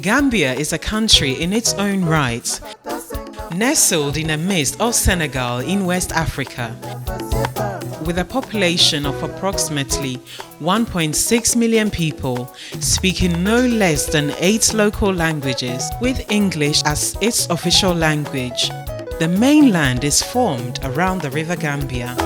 Gambia is a country in its own right, nestled in the midst of Senegal in West Africa. With a population of approximately 1.6 million people, speaking no less than 8 local languages, with English as its official language, the mainland is formed around the River Gambia.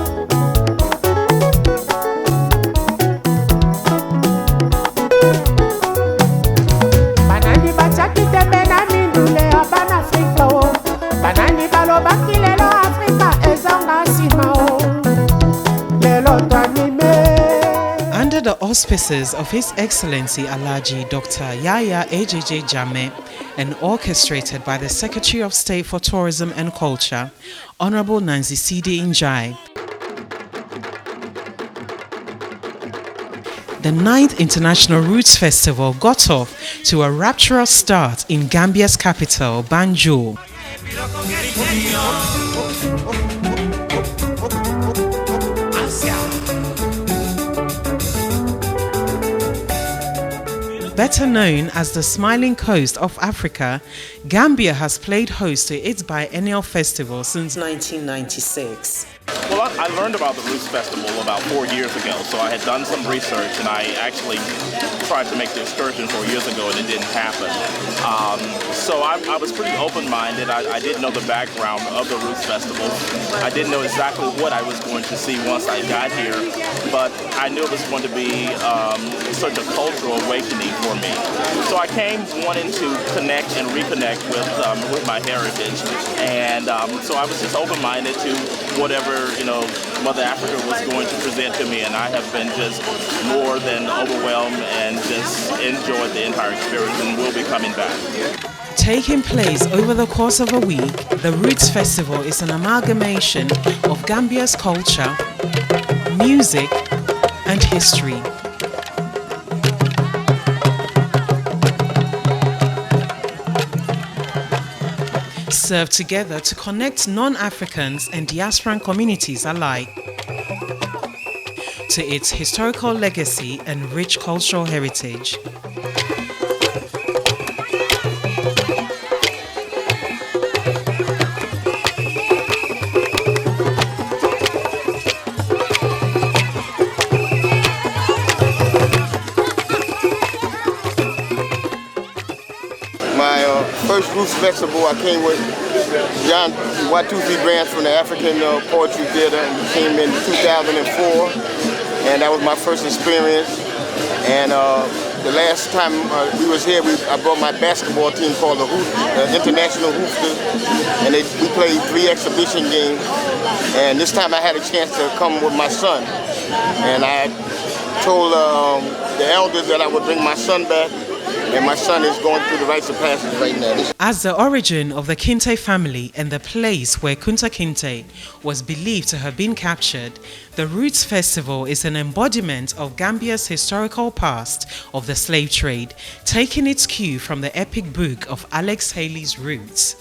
Under the auspices of His Excellency Alhaji Dr. Yahya AJJ Jammeh and orchestrated by the Secretary of State for Tourism and Culture, Honorable Nancy Sidi Njai, the 9th International Roots Festival got off to a rapturous start in Gambia's capital, Banjul. Better known as the Smiling Coast of Africa, Gambia has played host to its biennial festival since 1996. Well, I learned about the Roots Festival about 4 years ago, so I had done some research, and I actually tried to make the excursion 4 years ago, and it didn't happen. So I was pretty open-minded. I didn't know the background of the Roots Festival. I didn't know exactly what I was going to see once I got here, but I knew it was going to be such a cultural awakening for me. So I came wanting to connect and reconnect with my heritage, and so I was just open-minded to whatever Mother Africa was going to present to me, and I have been just more than overwhelmed and just enjoyed the entire experience, and will be coming back. Taking place over the course of a week, the Roots Festival is an amalgamation of Gambia's culture, music, and history. Serve together to connect non-Africans and diasporan communities alike to its historical legacy and rich cultural heritage. My first Roots Festival, I came with John Watusi Branch from the African Poetry Theater, and we came in 2004, and that was my first experience. And the last time we was here, I brought my basketball team called the International Hoopsters, and we played 3 exhibition games. And this time I had a chance to come with my son, and I told the elders that I would bring my son back. And my son is going through the rites of passage right now. As the origin of the Kinte family and the place where Kunta Kinte was believed to have been captured, the Roots Festival is an embodiment of Gambia's historical past of the slave trade, taking its cue from the epic book of Alex Haley's Roots.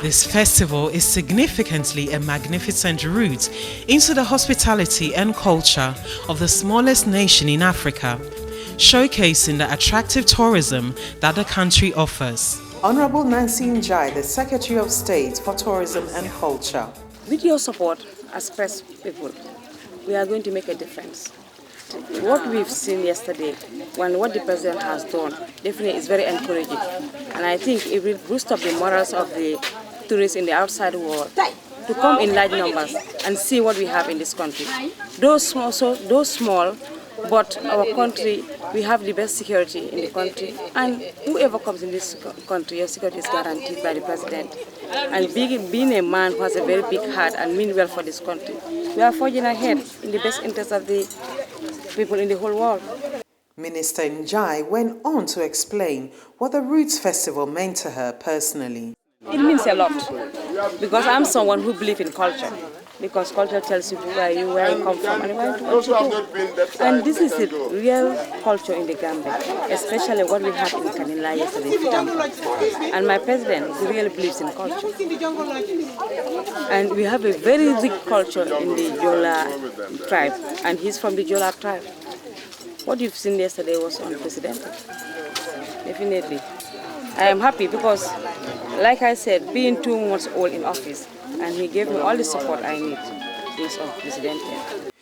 This festival is significantly a magnificent route into the hospitality and culture of the smallest nation in Africa, showcasing the attractive tourism that the country offers. Honorable Nancy Njai, the Secretary of State for Tourism and Culture. With your support as press people, we are going to make a difference. What we've seen yesterday, and what the President has done, definitely is very encouraging. And I think it will boost up the morals of the tourists in the outside world to come in large numbers and see what we have in this country. Those small, but our country, we have the best security in the country, and whoever comes in this country, your security is guaranteed by the President. And being a man who has a very big heart and mean well for this country, we are forging ahead in the best interest of the people in the whole world. Minister Njai went on to explain what the Roots Festival meant to her personally. It means a lot, because I'm someone who believes in culture. Because culture tells you where you come from, and what you do. And this is the real culture in the Gambia, especially what we had in Kanila yesterday. And my president, he really believes in culture. And we have a very rich culture in the Jola tribe, and he's from the Jola tribe. What you've seen yesterday was unprecedented, definitely. I am happy because, like I said, being 2 months old in office, and he gave me all the support I need as of president here.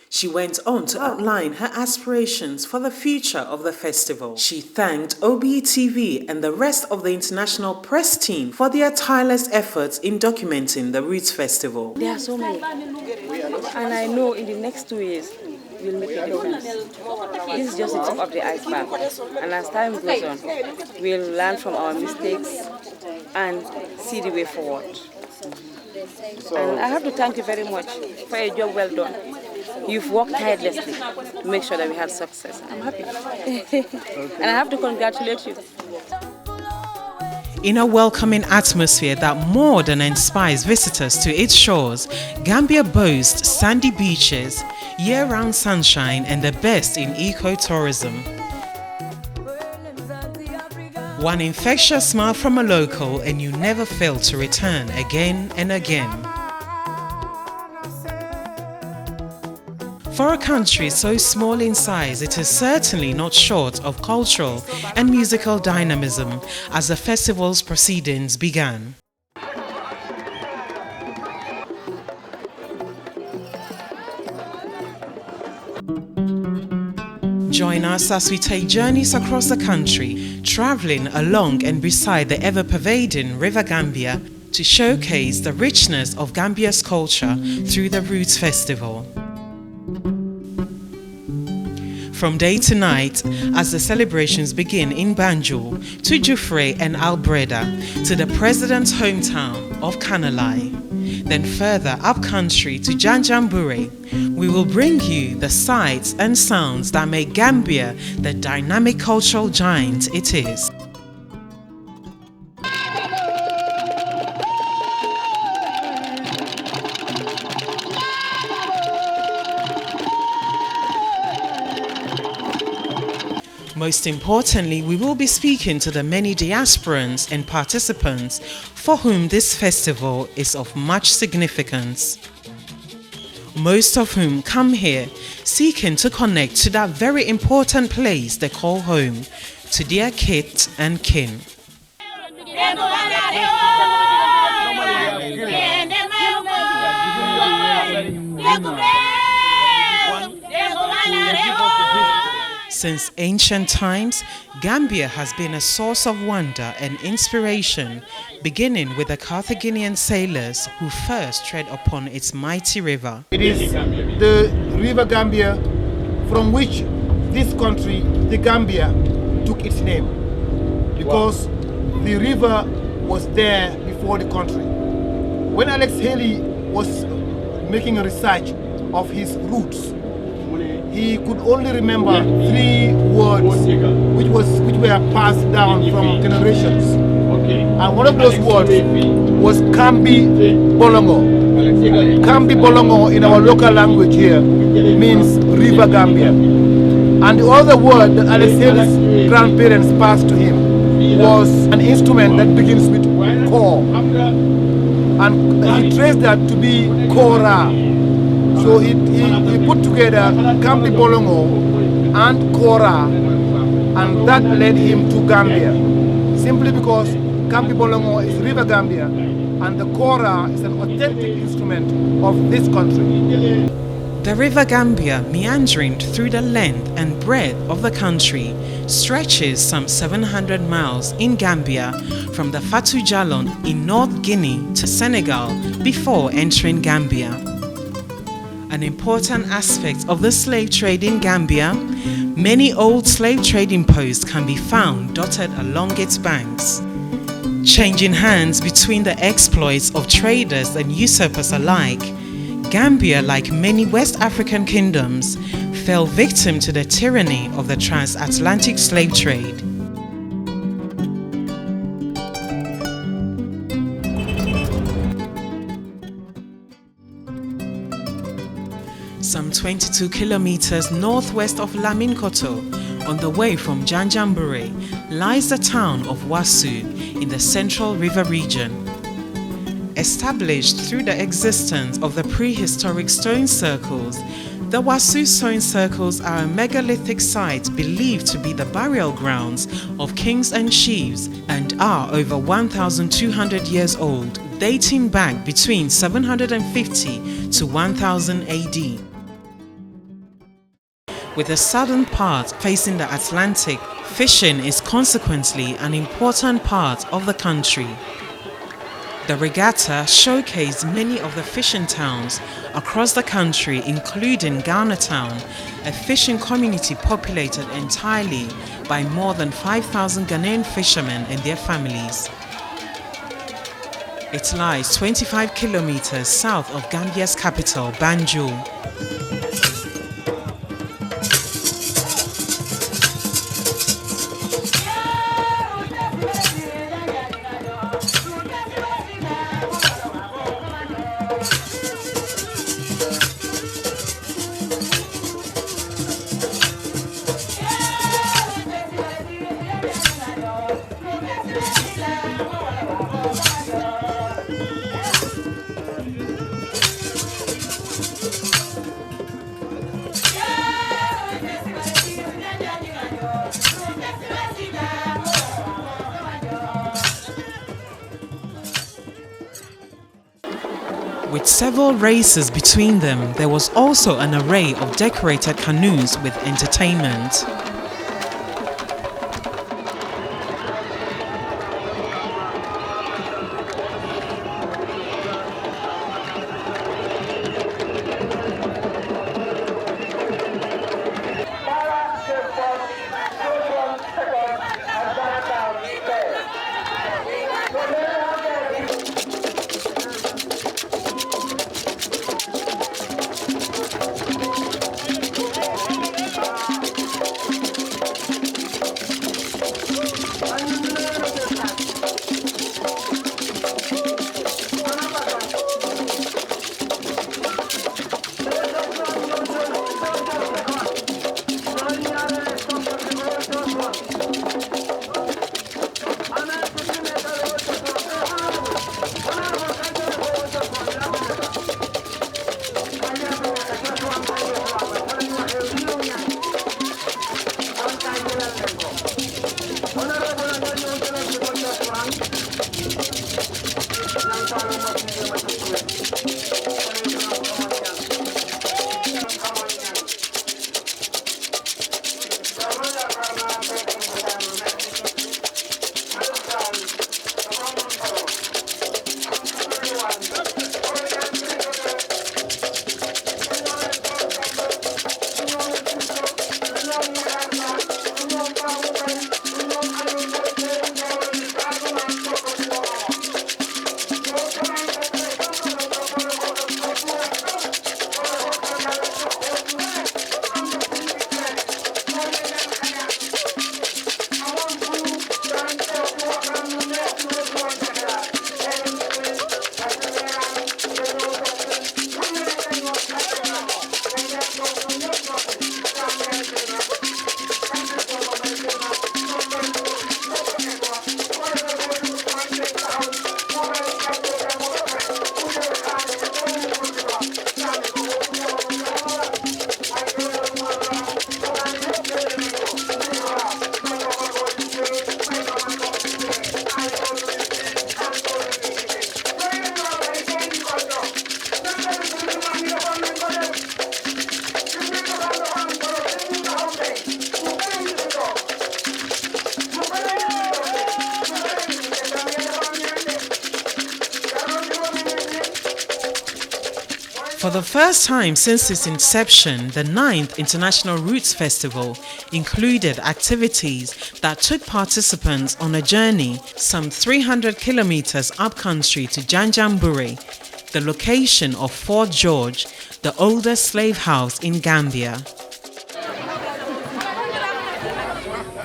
She went on to outline her aspirations for the future of the festival. She thanked OBTV and the rest of the international press team for their tireless efforts in documenting the Roots Festival. There are so many, and I know in the next 2 years, we'll make a difference. This is just the tip of the iceberg, and as time goes on, we'll learn from our mistakes and see the way forward. And I have to thank you very much for a job well done. You've worked tirelessly to make sure that we have success. I'm happy. And I have to congratulate you. In a welcoming atmosphere that more than inspires visitors to its shores, Gambia boasts sandy beaches, year-round sunshine, and the best in eco-tourism. One infectious smile from a local and you never fail to return again and again. For a country so small in size, it is certainly not short of cultural and musical dynamism as the festival's proceedings began. Join us as we take journeys across the country, traveling along and beside the ever-pervading River Gambia to showcase the richness of Gambia's culture through the Roots Festival. From day to night, as the celebrations begin in Banjul, to Jufre and Albreda, to the President's hometown of Kanalai, then further up country to Janjanbureh, we will bring you the sights and sounds that make Gambia the dynamic cultural giant it is. Most importantly, we will be speaking to the many diasporans and participants for whom this festival is of much significance. Most of whom come here seeking to connect to that very important place they call home, to their kith and kin. Since ancient times, Gambia has been a source of wonder and inspiration, beginning with the Carthaginian sailors who first tread upon its mighty river. It is the river Gambia from which this country, the Gambia, took its name, because the river was there before the country. When Alex Haley was making a research of his roots, he could only remember 3 words which were passed down from generations. And one of those words was Kambi Bolongo. Kambi Bolongo in our local language here means River Gambia. And the other word that Alex Haley's grandparents passed to him was an instrument that begins with Ko. And he traced that to be Kora. So he put together Kambi Bolongo and Kora, and that led him to Gambia. Simply because Kambi Bolongo is River Gambia and the Kora is an authentic instrument of this country. The River Gambia, meandering through the length and breadth of the country, stretches some 700 miles in Gambia from the Fatu Jalon in North Guinea to Senegal before entering Gambia. An important aspect of the slave trade in Gambia, many old slave trading posts can be found dotted along its banks. Changing hands between the exploits of traders and usurpers alike, Gambia, like many West African kingdoms, fell victim to the tyranny of the transatlantic slave trade. Some 22 kilometers northwest of Laminkoto, on the way from Janjanbureh, lies the town of Wasu in the Central River region. Established through the existence of the prehistoric stone circles, The Wasu Stone Circles are a megalithic site believed to be the burial grounds of kings and chiefs and are over 1,200 years old, dating back between 750 to 1000 AD. With the southern part facing the Atlantic, fishing is consequently an important part of the country. The regatta showcased many of the fishing towns across the country, including Ghana Town, a fishing community populated entirely by more than 5,000 Ghanaian fishermen and their families. It lies 25 kilometers south of Gambia's capital, Banjul. With several races between them, there was also an array of decorated canoes with entertainment. For the first time since its inception, the 9th International Roots Festival included activities that took participants on a journey some 300 kilometers upcountry to Janjanbureh, the location of Fort George, the oldest slave house in Gambia.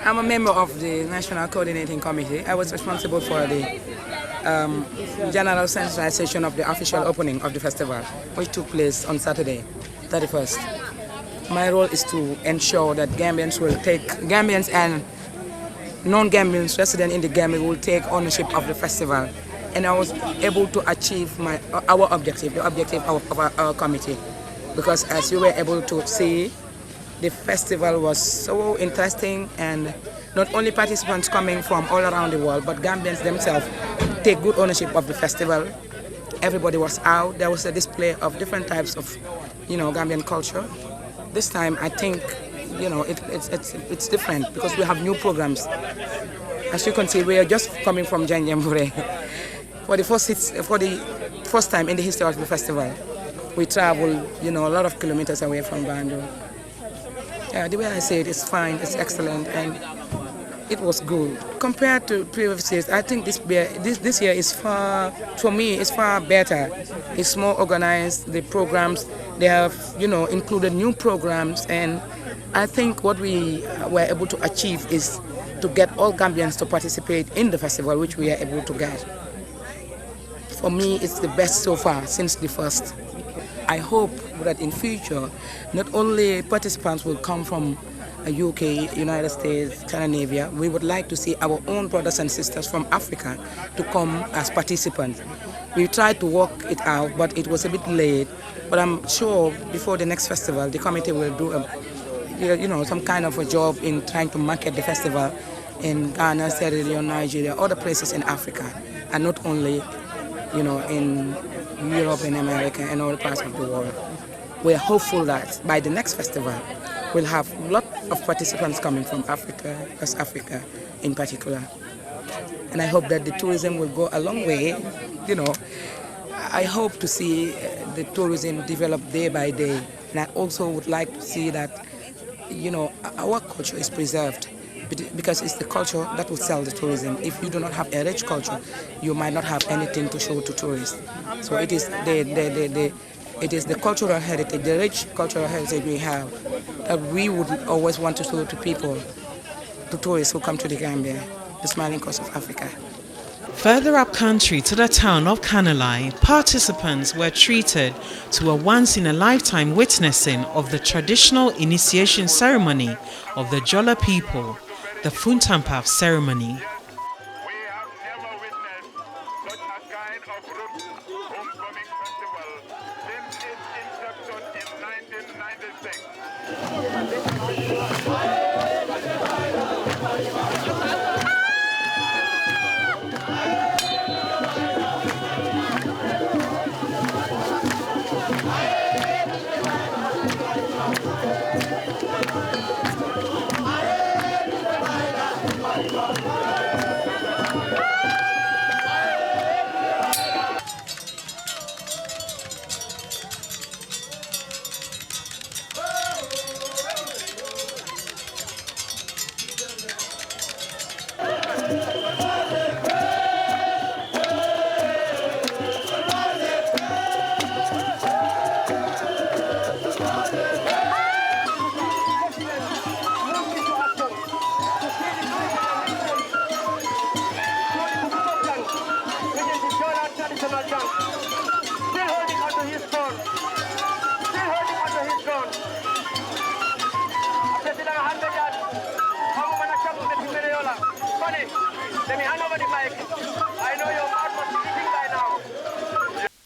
I'm a member of the National Coordinating Committee. I was responsible for the general sensitization of the official opening of the festival, which took place on Saturday, 31st. My role is to ensure that Gambians and non-Gambians resident in the Gambia will take ownership of the festival. And I was able to achieve our objective, the objective of our committee, because as you were able to see, the festival was so interesting, and not only participants coming from all around the world, but Gambians themselves take good ownership of the festival. Everybody was out. There was a display of different types of, Gambian culture. This time, I think, it's different because we have new programs. As you can see, we are just coming from Janjambure. For the first time in the history of the festival, we traveled, a lot of kilometers away from Bandu. The way I say it is fine, it's excellent, and it was good. Compared to previous years, I think this year is far better. It's more organized, the programs, they have, included new programs, and I think what we were able to achieve is to get all Gambians to participate in the festival, which we are able to get. For me, it's the best so far since the first. I hope that in future, not only participants will come from UK, United States, Scandinavia, we would like to see our own brothers and sisters from Africa to come as participants. We tried to work it out, but it was a bit late. But I'm sure before the next festival, the committee will do some kind of a job in trying to market the festival in Ghana, Sierra Leone, Nigeria, other places in Africa, and not only, in Europe and America and other parts of the world. We're hopeful that by the next festival, we'll have a lot of participants coming from Africa, West Africa in particular. And I hope that the tourism will go a long way. I hope to see the tourism develop day by day. And I also would like to see that, our culture is preserved, because it's the culture that will sell the tourism. If you do not have a rich culture, you might not have anything to show to tourists. So it is the cultural heritage, the rich cultural heritage we have, that we would always want to show to people, to tourists who come to the Gambia, the smiling coast of Africa. Further up country to the town of Kanalai, participants were treated to a once-in-a-lifetime witnessing of the traditional initiation ceremony of the Jola people, the Funtampaf ceremony. We have never witnessed such a kind of homecoming festival since its inception in 1996.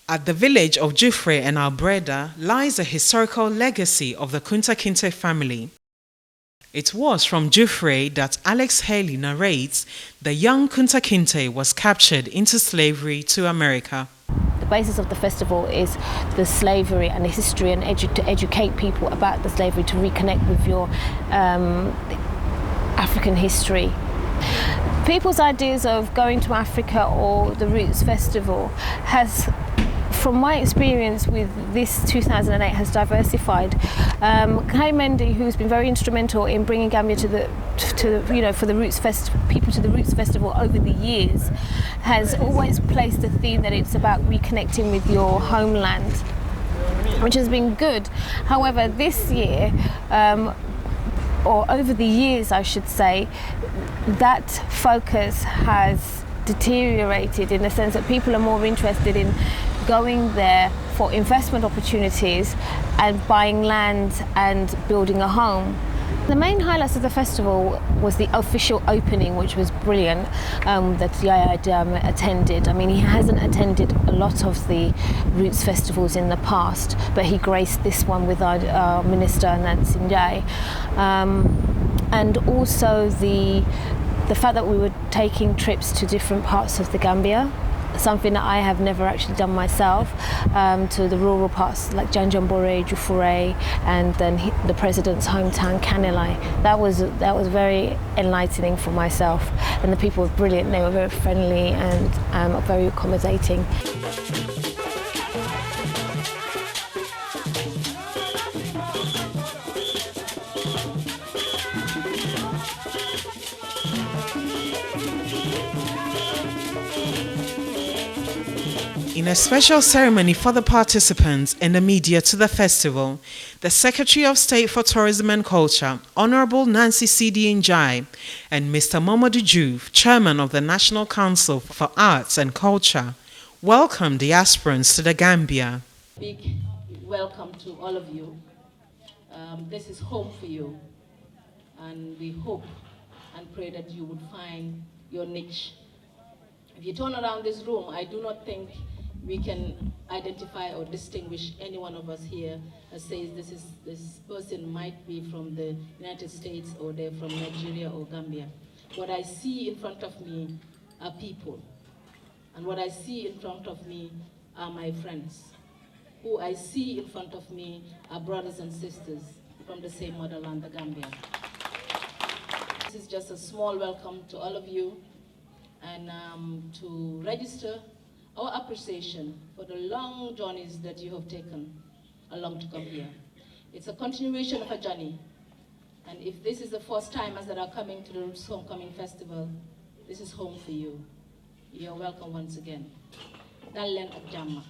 At the village of Jufre and Albreda lies a historical legacy of the Kunta Kinte family. It was from Jufre that Alex Haley narrates the young Kunta Kinte was captured into slavery to America. The basis of the festival is the slavery and the history, and to educate people about the slavery, to reconnect with your African history. People's ideas of going to Africa or the Roots Festival has, from my experience with this 2008, has diversified. Kai Mendy, who's been very instrumental in bringing Gambia for the Roots people to the Roots Festival over the years, has always placed the theme that it's about reconnecting with your homeland, which has been good. However, this year, or over the years I should say, that focus has deteriorated in the sense that people are more interested in going there for investment opportunities and buying land and building a home. The main highlights of the festival was the official opening, which was brilliant, that Yaya Diame attended. I mean, he hasn't attended a lot of the Roots festivals in the past, but he graced this one with our minister, Nancy Njai. And also the fact that we were taking trips to different parts of the Gambia, something that I have never actually done myself, to the rural parts like Janjanbore, Jufure, and then the president's hometown, Kanilai. That was very enlightening for myself, and the people were brilliant. They were very friendly and very accommodating. In a special ceremony for the participants and the media to the festival, the Secretary of State for Tourism and Culture, Honorable Nancy C.D. Njai, and Mr. Mamadou Diouf, Chairman of the National Council for Arts and Culture, welcomed the aspirants to the Gambia. Big welcome to all of you. This is home for you, and we hope and pray that you would find your niche. If you turn around this room, I do not think we can identify or distinguish any one of us here that says this person might be from the United States or they're from Nigeria or Gambia. What I see in front of me are people. And what I see in front of me are my friends. Who I see in front of me are brothers and sisters from the same motherland, the Gambia. This is just a small welcome to all of you, and to register our appreciation for the long journeys that you have taken along to come here. It's a continuation of a journey, and if this is the first timers that are coming to the Roots Homecoming Festival, this is home for you. You're welcome once again. Dal len ak jàmm.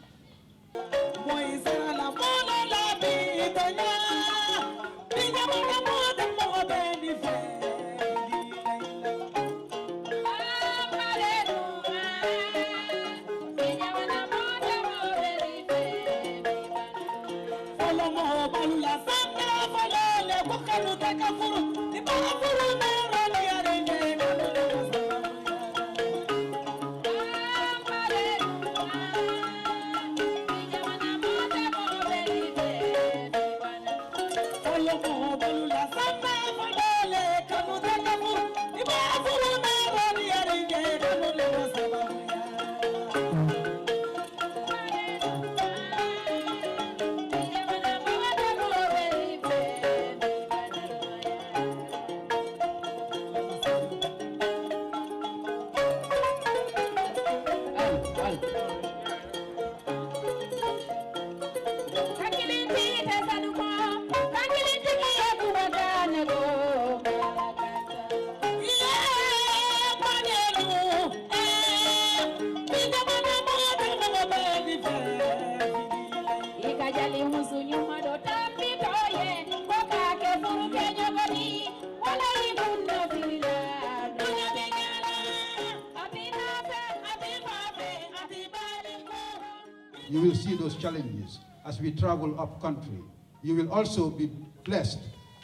You will see those challenges as we travel up country. You will also be blessed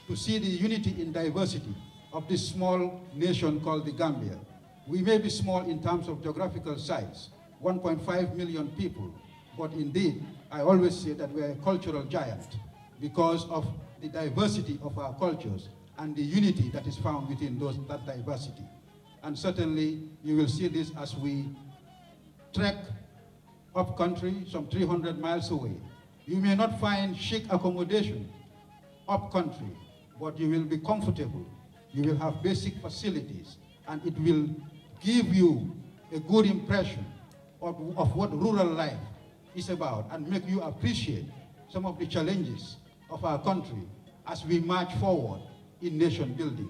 to see the unity in diversity of this small nation called the Gambia. We may be small in terms of geographical size, 1.5 million people, but indeed, I always say that we're a cultural giant because of the diversity of our cultures and the unity that is found within that diversity. And certainly, you will see this as we trek up country, some 300 miles away. You may not find chic accommodation up country, but you will be comfortable. You will have basic facilities, and it will give you a good impression of what rural life is about and make you appreciate some of the challenges of our country as we march forward in nation building.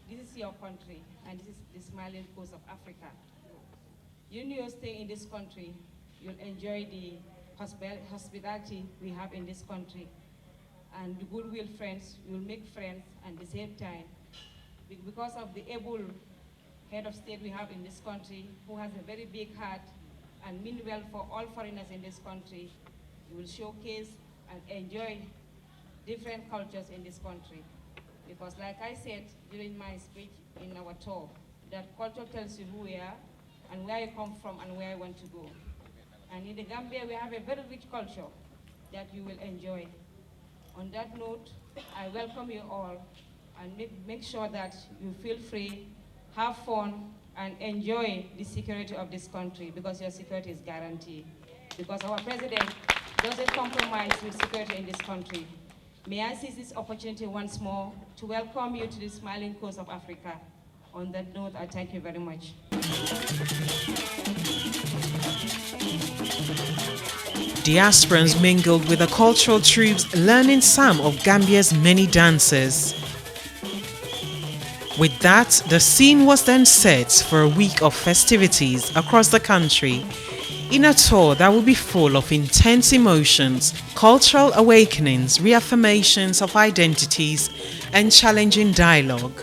this is your country, and this is the smiling coast of Africa. You know, staying in this country, you'll enjoy the hospitality we have in this country, and the goodwill friends, you'll make friends at the same time. Because of the able head of state we have in this country, who has a very big heart and mean well for all foreigners in this country, you will showcase and enjoy different cultures in this country. Because like I said during my speech in our talk, that culture tells you who we are and where you come from and where you want to go. And in the Gambia, we have a very rich culture that you will enjoy. On that note, I welcome you all and make sure that you feel free, have fun, and enjoy the security of this country, because your security is guaranteed. Because our president doesn't compromise with security in this country. May I seize this opportunity once more to welcome you to the smiling coast of Africa. On that note, I thank you very much. Diasporans mingled with the cultural troops, learning some of Gambia's many dances. With that, the scene was then set for a week of festivities across the country, in a tour that will be full of intense emotions, cultural awakenings, reaffirmations of identities, and challenging dialogue.